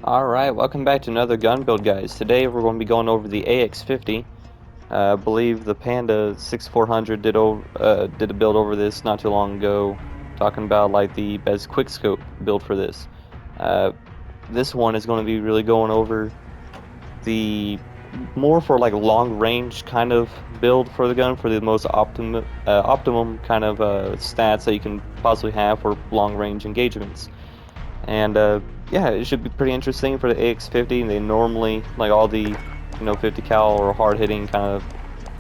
Alright, welcome back to another gun build, guys. Today we're going to be going over the AX-50. I believe the Panda 6400 did a build over this not too long ago, talking about like the best quickscope build for this. Uh, this one is going to be really going over the more for like long range kind of build for the gun, for the most optimum kind of stats that you can possibly have for long range engagements. And yeah, it should be pretty interesting for the AX-50. They normally, like all the 50 cal or hard hitting kind of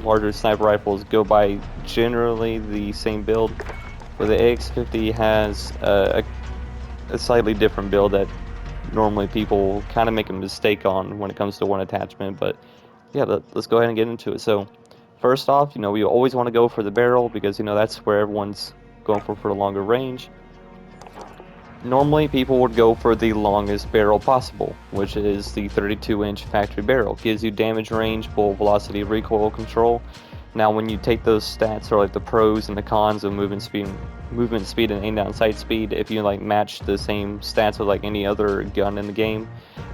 larger sniper rifles, go by generally the same build, but the AX-50 has a slightly different build that normally people kind of make a mistake on when it comes to one attachment. But yeah, let's go ahead and get into it. So first off, we always want to go for the barrel because that's where everyone's going for the longer range. Normally, people would go for the longest barrel possible, which is the 32-inch factory barrel. It gives you damage range, bullet velocity, recoil control. Now, when you take those stats, or like the pros and the cons of movement speed, and aim down sight speed, if you like match the same stats with like any other gun in the game,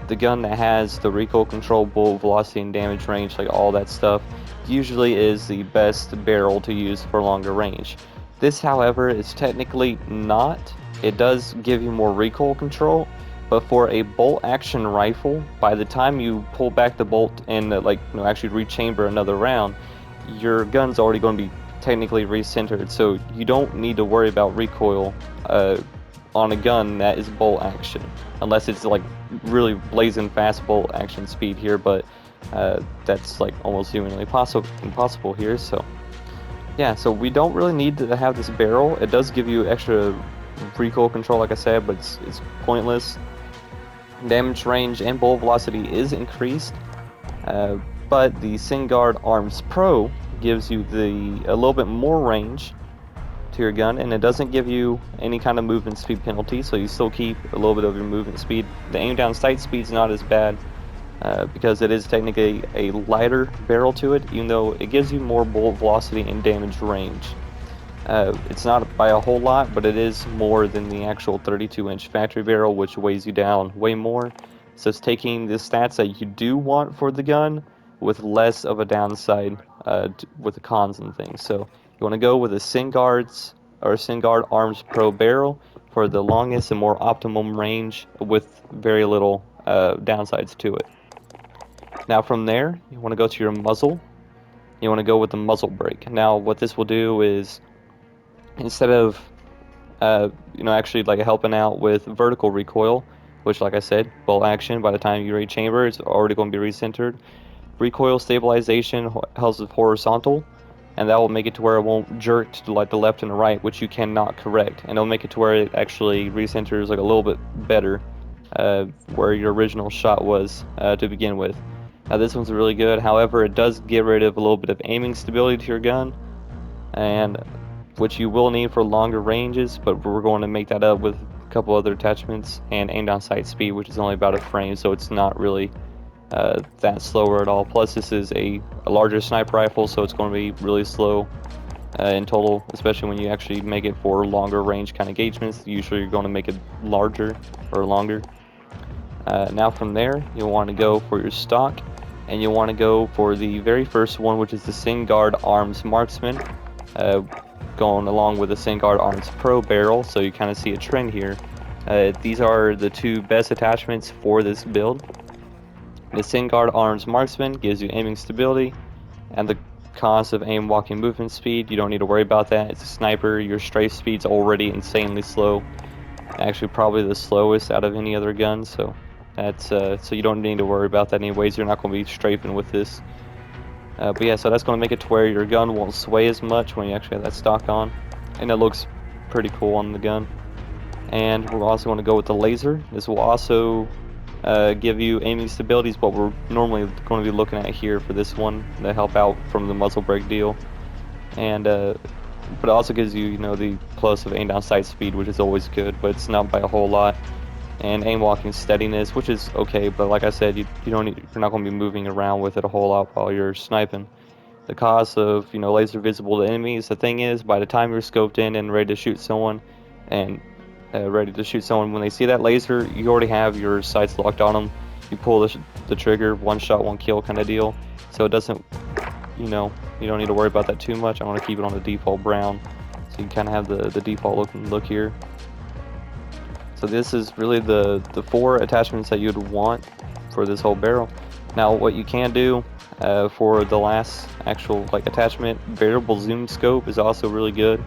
the gun that has the recoil control, bullet velocity, and damage range, like all that stuff, usually is the best barrel to use for longer range. This, however, is technically not. It does give you more recoil control, but for a bolt action rifle, by the time you pull back the bolt and actually rechamber another round, your gun's already going to be technically recentered, so you don't need to worry about recoil on a gun that is bolt action, unless it's like really blazing fast bolt action speed here, but that's like almost humanly impossible here. So yeah, so we don't really need to have this barrel. It does give you extra recoil control, like I said, but it's pointless. Damage range and bullet velocity is increased, but the Singuard Arms Pro gives you a little bit more range to your gun, and it doesn't give you any kind of movement speed penalty, so you still keep a little bit of your movement speed. The aim down sight speed is not as bad, because it is technically a lighter barrel to it, even though it gives you more bullet velocity and damage range. It's not by a whole lot, but it is more than the actual 32-inch factory barrel, which weighs you down way more. So it's taking the stats that you do want for the gun with less of a downside with the cons and things. So you want to go with a Singuard Arms Pro barrel for the longest and more optimum range with very little downsides to it. Now from there, you want to go to your muzzle. You want to go with the muzzle brake. Now what this will do is, instead of actually like helping out with vertical recoil, which like I said, bolt action, by the time you rechamber, it's already going to be recentered. Recoil stabilization helps with horizontal, and that will make it to where it won't jerk to like the left and the right, which you cannot correct, and it'll make it to where it actually recenters like a little bit better where your original shot was to begin with. Now this one's really good. However, it does get rid of a little bit of aiming stability to your gun, and which you will need for longer ranges, but we're going to make that up with a couple other attachments, and aim down sight speed, which is only about a frame, so it's not really that slower at all. Plus this is a larger sniper rifle, so it's going to be really slow in total, especially when you actually make it for longer range kind of engagements. Usually you're going to make it larger or longer. Now from there, you'll want to go for your stock, and you'll want to go for the very first one, which is the Singuard Arms Marksman, going along with the Singuard Arms Pro barrel, so you kind of see a trend here. These are the two best attachments for this build. The Singuard Arms Marksman gives you aiming stability and the cost of aim walking movement speed. You don't need to worry about that. It's a sniper. Your strafe speed's already insanely slow. Actually, probably the slowest out of any other gun, so that's so you don't need to worry about that anyways. You're not going to be strafing with this. But yeah, so that's going to make it to where your gun won't sway as much when you actually have that stock on, and it looks pretty cool on the gun. And we're also going to go with the laser. This will also give you aiming stability, is what we're normally going to be looking at here for this one to help out from the muzzle brake deal. And but it also gives you, the plus of aim down sight speed, which is always good, but it's not by a whole lot. And aim walking steadiness, which is okay, but like I said, you're not going to be moving around with it a whole lot while you're sniping. The cost of laser visible to enemies. The thing is, by the time you're scoped in and ready to shoot someone, and ready to shoot someone. When they see that laser, you already have your sights locked on them. You pull the trigger, one shot, one kill kind of deal. So it doesn't, you don't need to worry about that too much. I want to keep it on the default brown, so you kind of have the default look here. So this is really the 4 attachments that you'd want for this whole barrel. Now what you can do for the last actual attachment, variable zoom scope is also really good.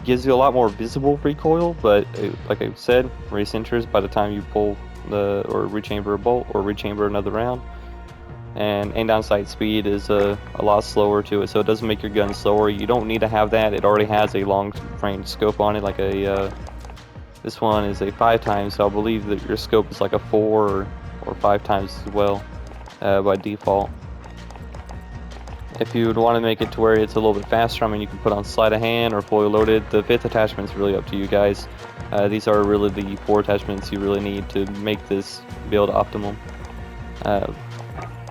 Gives you a lot more visible recoil, but like I said, recenters by the time you pull or rechamber a bolt or rechamber another round. And aim down sight speed is a lot slower to it, so it doesn't make your gun slower. You don't need to have that. It already has a long range scope on it, like this one is a 5 times, so I believe that your scope is like a 4 or 5 times as well by default. If you would want to make it to where it's a little bit faster, I mean, you can put on sleight of hand or fully loaded. The 5th attachment is really up to you guys. These are really the 4 attachments you really need to make this build optimum.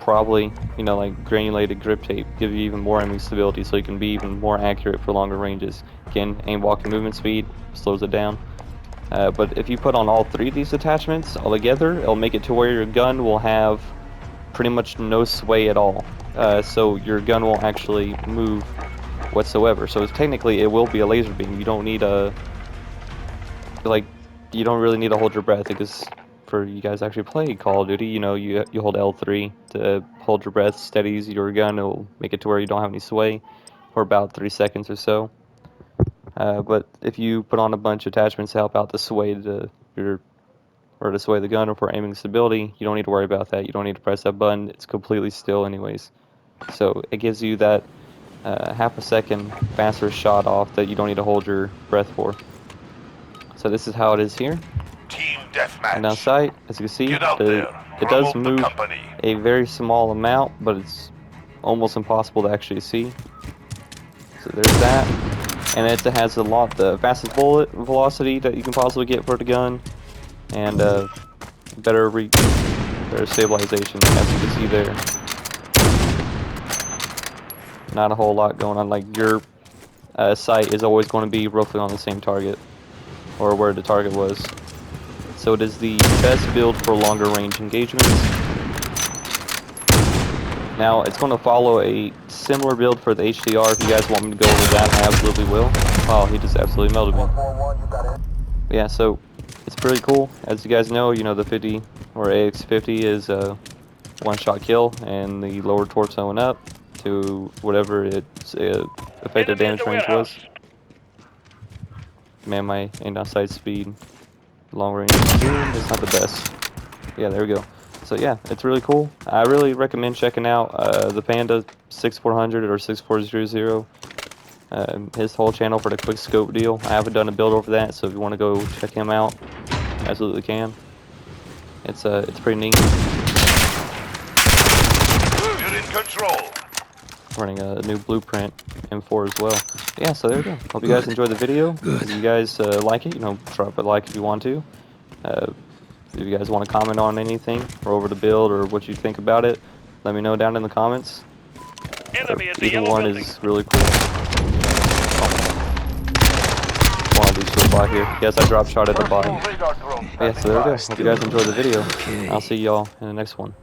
Probably, like granulated grip tape, give you even more aiming stability, so you can be even more accurate for longer ranges. Again, aim, walking, movement speed slows it down. But if you put on all 3 of these attachments all together, it'll make it to where your gun will have pretty much no sway at all. So your gun won't actually move whatsoever. So technically it will be a laser beam. You don't need you don't really need to hold your breath, because for you guys actually play Call of Duty, you hold L3 to hold your breath, steadies your gun. It'll make it to where you don't have any sway for about 3 seconds or so. But if you put on a bunch of attachments to help out to sway to sway the gun or for aiming stability, you don't need to worry about that. You don't need to press that button. It's completely still anyways. So it gives you that half a second faster shot off that you don't need to hold your breath for. So this is how it is here. Team deathmatch. And on sight, as you can see, it does move a very small amount, but it's almost impossible to actually see. So there's that. And it has the fastest bullet velocity that you can possibly get for the gun, and better stabilization, as you can see there. Not a whole lot going on. Like, your sight is always going to be roughly on the same target, or where the target was. So it is the best build for longer range engagements. Now it's going to follow a similar build for the HDR. If you guys want me to go over that, I absolutely will. Oh, he just absolutely melted me. Yeah, so it's pretty cool. As you guys know, the 50 or AX-50 is a one-shot kill, and the lower torso and up to whatever its effective damage range was. Man, my aim down sight speed, long range is not the best. Yeah, there we go. So yeah, it's really cool. I really recommend checking out the Panda 6400 or 6400. His whole channel for the quick scope deal. I haven't done a build over that, so if you want to go check him out, absolutely can. It's pretty neat. You're in control. Running a new blueprint M4 as well. Yeah, so there we go. Hope you guys enjoyed the video. If you guys like it, drop a like if you want to. If you guys want to comment on anything or over the build or what you think about it, let me know down in the comments. Either one is really cool. One of these to the bot here. Yes, I drop shot at the bot. Yeah, so there we go. Hope you guys enjoyed the video. I'll see y'all in the next one.